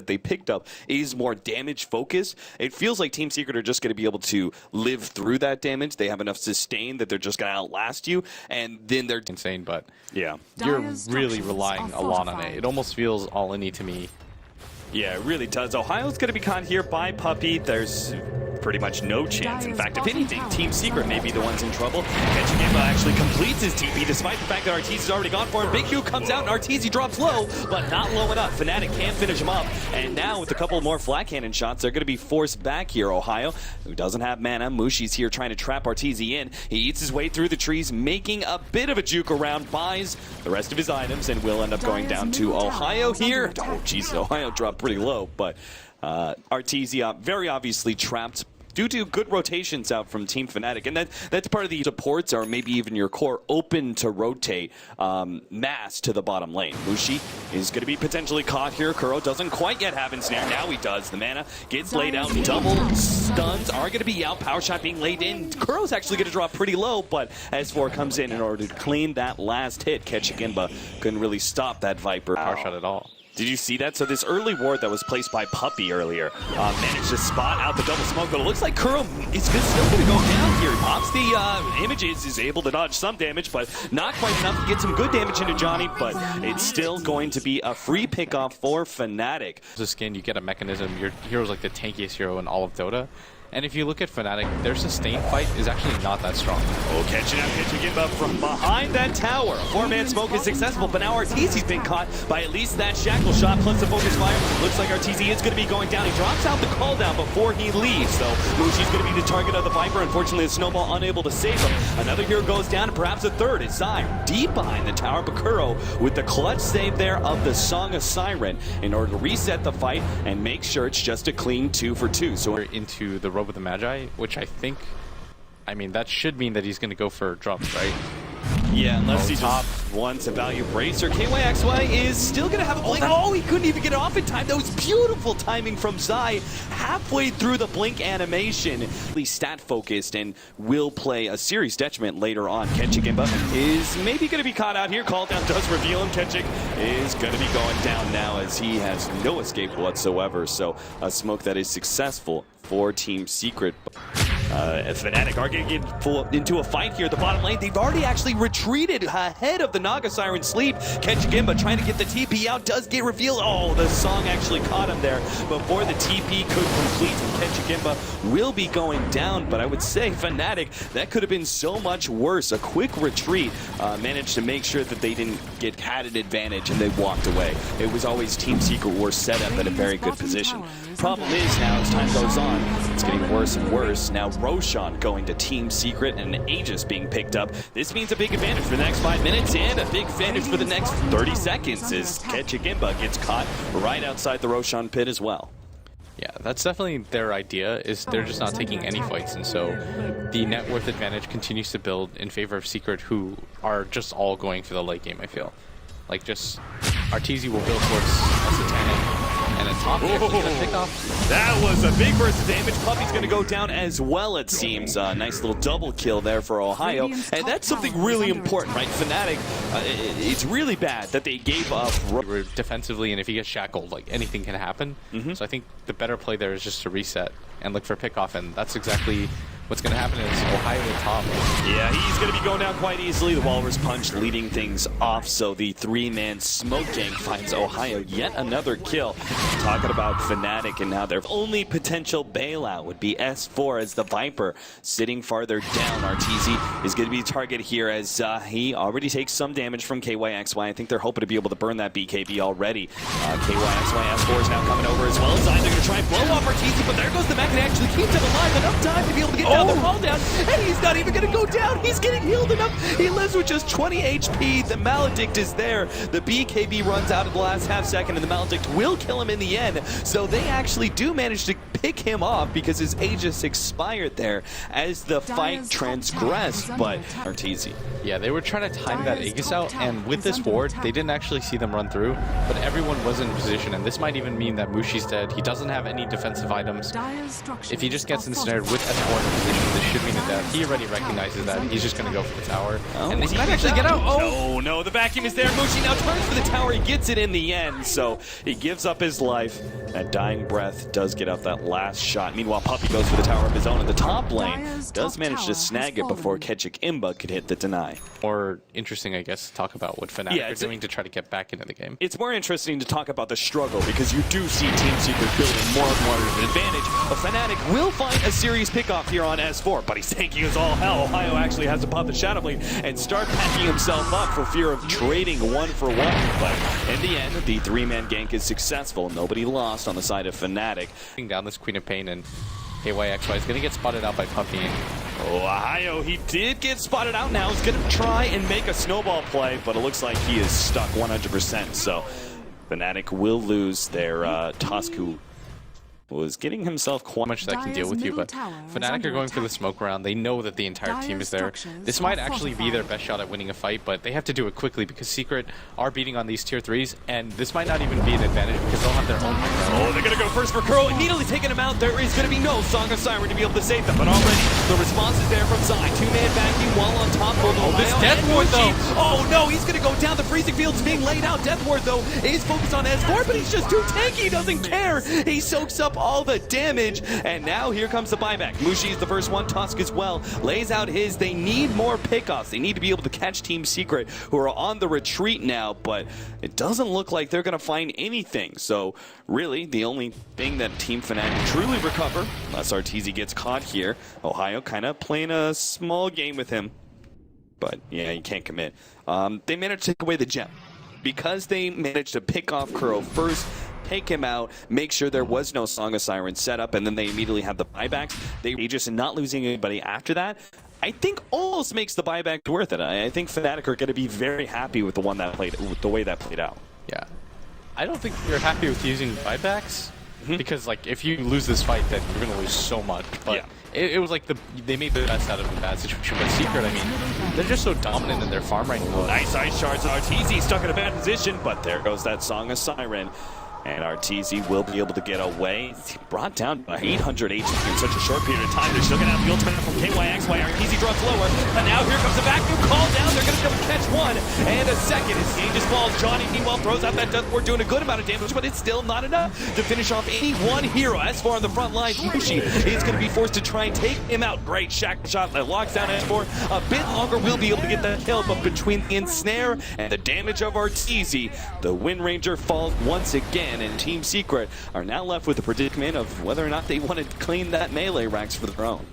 that they picked up is more damage focused. It feels like Team Secret are just going to be able to live through that damage. They have enough sustain that they're just going to outlast you, and then they're insane, but yeah, you're really relying a lot on it. It almost feels all-in-y to me. Yeah, it really does. Ohio's going to be caught here by Puppey. There's pretty much no chance. In fact, if anything, Team Secret may be the ones in trouble. Ketchigimba actually completes his TP despite the fact that Arteezy's already gone for him. Big Q comes out and Arteezy drops low, but not low enough. Fnatic can't finish him up. And now with a couple more flat cannon shots, they're going to be forced back here. Ohio, who doesn't have mana. Mushi's here trying to trap Arteezy in. He eats his way through the trees, making a bit of a juke around, buys the rest of his items, and will end up going down to Ohio here. Oh, jeez, Ohio dropped pretty low, but Arteezy very obviously trapped due to good rotations out from Team Fnatic. And that's part of the supports, or maybe even your core, open to rotate mass to the bottom lane. Mushi is going to be potentially caught here. Kuro doesn't quite yet have ensnare. Now he does. The mana gets laid out. Double stuns are going to be out. Power shot being laid in. Kuro's actually going to drop pretty low, but S4 comes in order to clean that last hit. Ketchigimba couldn't really stop that Viper. Power shot at all. Did you see that? So this early ward that was placed by Puppey earlier managed to spot out the double smoke, but it looks like Kuro is still going to go down here. He pops the images, is able to dodge some damage, but not quite enough to get some good damage into Johnny, but it's still going to be a free pickoff for Fnatic. The skin, you get a mechanism. Your hero's like the tankiest hero in all of Dota. And if you look at Fnatic, their sustain fight is actually not that strong. Oh, catching up from behind that tower. A four-man smoke is successful, but now Arteezy's been caught by at least that shackle shot plus the focus fire. Looks like Arteezy is going to be going down. He drops out the call down before he leaves, so Mushi's going to be the target of the Viper. Unfortunately, the snowball unable to save him. Another hero goes down, and perhaps a third is Zai deep behind the tower. But Kuro with the clutch save there of the Song of Siren in order to reset the fight and make sure it's just a clean 2 for 2. So we're into the Robe of the Magi, which I mean, that should mean that he's going to go for drops, right? Yeah, unless he just wants a value bracer. KYXY is still going to have a blink. Oh, he couldn't even get it off in time. That was beautiful timing from Zai halfway through the blink animation. He's stat focused and will play a serious detriment later on. Ketchigimba is maybe going to be caught out here. Call down does reveal him. Ketchig is going to be going down now as he has no escape whatsoever. So a smoke that is successful for Team Secret. Fnatic are going to get into a fight here at the bottom lane. They've already actually retreated ahead of the Naga Siren sleep. Ketchigimba trying to get the TP out, does get revealed. Oh, the Song actually caught him there before the TP could complete. Ketchigimba will be going down, but I would say Fnatic, that could have been so much worse. A quick retreat managed to make sure that they didn't get had an advantage and they walked away. It was always Team Secret were set up at a very good position. Problem is now, as time goes on, it's getting worse and worse. Now Roshan going to Team Secret and Aegis being picked up. This means a big advantage for the next 5 minutes and a big advantage for the next 30 seconds as Ketchigimba gets caught right outside the Roshan pit as well. Yeah, that's definitely their idea, is they're just not taking any fights, and so the net worth advantage continues to build in favor of Secret, who are just all going for the late game, I feel. Like, just Arteezy will build towards Satanic, and then top actually gonna pick off. That was a big burst of damage. Puppey's gonna go down as well, it seems. Nice little double kill there for Ohio, and that's something really important, right? Fnatic, it's really bad that they gave up defensively, and if he gets shackled, like, anything can happen. So I think the better play there is just to reset and look for pickoff, and that's exactly what's going to happen is Ohio at top. Yeah, he's going to be going down quite easily. The Walrus Punch leading things off, so the three-man smoke gang finds Ohio yet another kill. Talking about Fnatic and now their only potential bailout would be S4 as the Viper sitting farther down. Arteezy is going to be targeted here as he already takes some damage from KYXY. I think they're hoping to be able to burn that BKB already. KYXY S4 is now coming over as well. They're going to try and blow off Arteezy, but there goes the mech and actually keeps him alive. Enough time to be able to get down the call down, and he's not even going to go down. He's getting healed enough. He lives with just 20 HP. The Maledict is there. The BKB runs out at the last half second, and the Maledict will kill him in the end. So they actually do manage to pick pick him off because his Aegis expired there as the fight transgressed, but Arteezy. Yeah, they were trying to time that Aegis out, and with this ward, they didn't actually see them run through, but everyone was in position, and this might even mean that Mushi's dead. He doesn't have any defensive items. If he just gets ensnared with S4 in position, this should mean a death. He already recognizes that. He's just going to go for the tower, and he might actually get out. Oh, no, the vacuum is there. Mushi now turns for the tower. He gets it in the end, so he gives up his life. That dying breath does get up that last shot. Meanwhile, Puppey goes for the tower of his own in the top lane. Does manage to snag it before Ketchik Imba could hit the deny. More interesting, I guess, to talk about what Fnatic are doing to try to get back into the game. It's more interesting to talk about the struggle because you do see Team Secret building more and more of an advantage. But Fnatic will find a serious pickoff here on S4, but he's tanking as all hell. Ohio actually has to pop the Shadow Blade and start packing himself up for fear of trading 1-for-1. But in the end, the three-man gank is successful. Nobody lost on the side of Fnatic. Down this Queen of Pain, and KYXY is going to get spotted out by Puppey. Oh, Ohio, he did get spotted out now. He's going to try and make a snowball play, but it looks like he is stuck 100%. So Fnatic will lose their Tusk, who was getting himself quite much that can deal with you, but Fnatic are going for the smoke round. They know that the entire team is there. This might actually be their best shot at winning a fight, but they have to do it quickly because Secret are beating on these tier 3s, and this might not even be an advantage because they'll have their own pick. Oh, they're going to go first for Kuro, immediately taking him out. There is going to be no Song of Siren to be able to save them, but already the response is there from Zai. Two-man vacuum while on top of Ohio. This Death Ward, though. Oh, no, he's going to go down. The freezing field's being laid out. Death Ward, though, is focused on S4, but he's just too tanky. He doesn't care. He soaks up all the damage. And now here comes the buyback. Mushi is the first one. Tusk as well lays out his. They need more pickoffs. They need to be able to catch Team Secret, who are on the retreat now, but it doesn't look like they're going to find anything. So really, the only thing that Team Fnatic truly recover, unless Arteezy gets caught here, Ohio kind of playing a small game with him. But yeah, you can't commit. They managed to take away the gem. Because they managed to pick off Kuro first, take him out, make sure there was no Song of Siren set up, and then they immediately have the buybacks. They just not losing anybody after that, I think almost makes the buyback worth it. I think Fnatic are going to be very happy with the one that played, with the way that played out. Yeah, I don't think you're happy with using buybacks because like if you lose this fight, then you're going to lose so much. But yeah. It was like they made the best out of a bad situation. But Secret, I mean, they're just so dominant in their farm right now. Nice ice shards. Arteezy stuck in a bad position, but there goes that Song of Siren. And Arteezy will be able to get away. He's brought down by 800 HP in such a short period of time. They're still going to have the ultimate from KYXY. Arteezy drops lower, but now here comes the vacuum call down. They're going to come catch one and a second. As Aegis falls, Johnny meanwhile throws out that Death Ward, doing a good amount of damage, but it's still not enough to finish off any one hero. S4 on the front line. Mushi is going to be forced to try and take him out. Great shackle shot that locks down S4. A bit longer, will be able to get that kill, but between the ensnare and the damage of Arteezy, the Wind Ranger falls once again, and Team Secret are now left with the predicament of whether or not they want to claim that melee ranks for their own.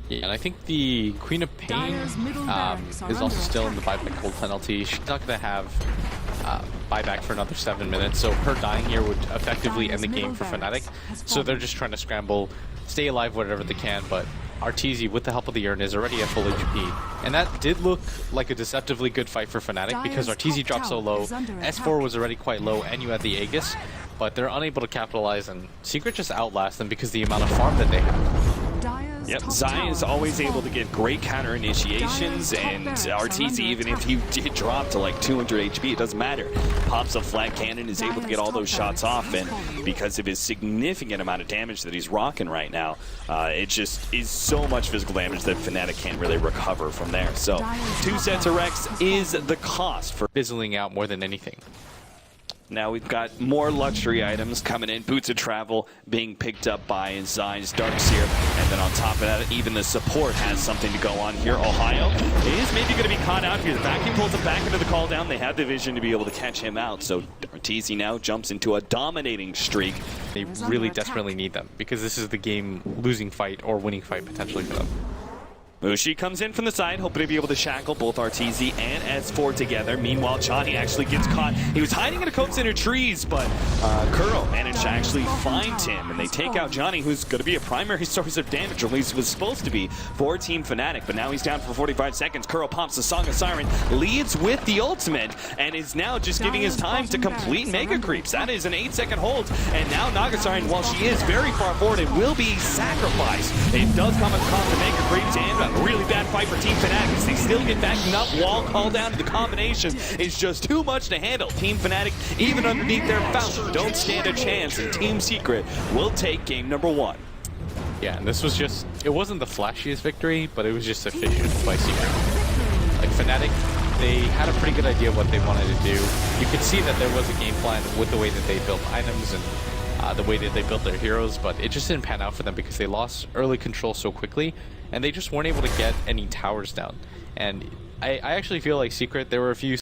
Yeah, and I think the Queen of Pain is also still in the buyback hold penalty. She's not going to have buyback for another 7 minutes, so her dying here would effectively end the game for Fnatic. So they're just trying to scramble, stay alive whatever they can, but Arteezy, with the help of the Urn, is already at full HP. And that did look like a deceptively good fight for Fnatic because Arteezy dropped so low, S4 was already quite low, and you had the Aegis, but they're unable to capitalize, and Secret just outlasts them because the amount of farm that they have. Yep, Zai is always able to get great counter initiations, and Arteezy, even if he did drop to like 200 HP, it doesn't matter. Pops a flat cannon, is able to get all those shots off, and because of his significant amount of damage that he's rocking right now, it just is so much physical damage that Fnatic can't really recover from there. So 2 sets of Rex is the cost for fizzling out more than anything. Now we've got more luxury items coming in. Boots of Travel being picked up by Zai's Darkseer. And then on top of that, even the support has something to go on here. Ohio is maybe going to be caught out here. The vacuum pulls him back into the call down. They have the vision to be able to catch him out. So Arteezy now jumps into a dominating streak. They really desperately need them because this is the game losing fight or winning fight potentially for them. Mushi comes in from the side, hoping to be able to shackle both RTZ and S4 together. Meanwhile, Johnny actually gets caught. He was hiding in a coat center trees, but Kuro managed to actually find him, and they take out Johnny, who's going to be a primary source of damage, or at least was supposed to be for Team Fnatic, but now he's down for 45 seconds. Kuro pops the Song of Siren, leads with the ultimate, and is now just giving his time to complete Mega Creeps. That is an 8-second hold, and now Nagasiren, while she is very far forward, it will be sacrificed. It does come at the cost of Mega Creeps, and a really bad fight for Team Fnatic as they still get backing up. Wall call down to the combination is just too much to handle. Team Fnatic, even underneath their fountain, don't stand a chance, and Team Secret will take game number 1. Yeah, and this was just, it wasn't the flashiest victory, but it was just efficient by Secret. Like Fnatic, they had a pretty good idea of what they wanted to do. You could see that there was a game plan with the way that they built items and the way that they built their heroes, but it just didn't pan out for them because they lost early control so quickly, and they just weren't able to get any towers down. And I actually feel like Secret, there were a few